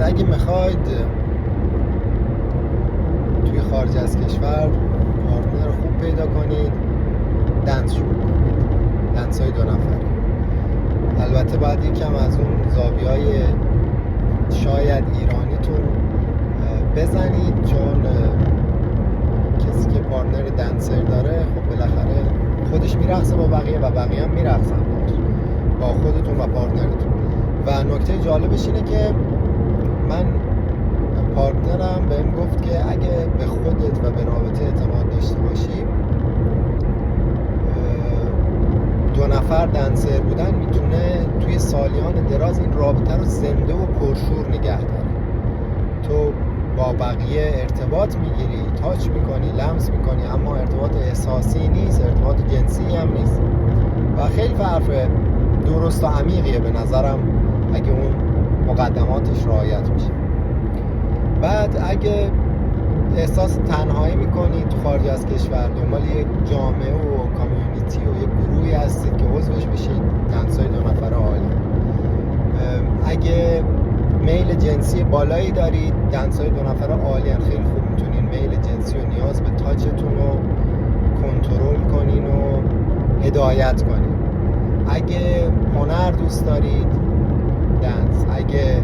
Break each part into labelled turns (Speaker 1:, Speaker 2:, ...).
Speaker 1: اگه میخواید توی خارج از کشور پارتنر خوب پیدا کنید، دنس شروع کنید، دنس های 2 نفره. البته باید یکم از اون زاویه‌های شاید ایرانیتون بزنید، چون کسی که پارتنر دنسر داره خب بالاخره خودش میرقصه با بقیه و بقیه هم میرقصن با خودتون و پارتنرتون. و نکته جالبش اینه که من پارتنرم بهم گفت که اگه به خودت و به رابطه اعتماد داشته باشی، 2 نفر دنسر بودن میتونه توی سالیان دراز این رابطه رو زنده و پرشور نگه داره. تو با بقیه ارتباط میگیری، تاچ میکنی، لمس میکنی، اما ارتباط احساسی نیست، ارتباط جنسی هم نیست و خیلی فرق درست و عمیقیه به نظرم اگه اون مقدماتش رعایت میشه. بعد اگه احساس تنهایی میکنید تو خارج از کشور، دنبال یک جامعه و کامیونیتی و یک گروهی هستید که عضوش بشید، دنسای 2 نفره عالی. اگه میل جنسی بالایی دارید، دنسای 2 نفره عالی، خیلی خوب میتونین میل جنسی و نیاز به تاچتون رو کنترل کنین و هدایت کنین. اگه هنر دوست دارید، دنس. اگه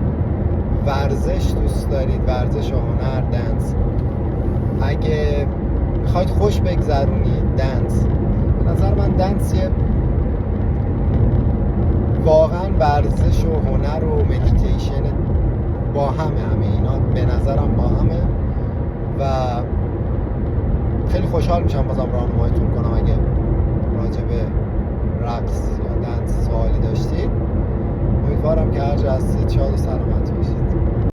Speaker 1: ورزش دوست دارید، ورزش و هنر، دنس. اگه میخواید خوش بگذرونید، دنس. به نظر من دنس واقعا ورزش و هنر و مدیتیشن با همه اینا به نظرم با همه و خیلی خوشحال میشم بازم راهنماییتون کنم. اگه راجع به رقص یا دنس سوالی داشتید، امیدوارم که هر جا هستید شاد و سلامت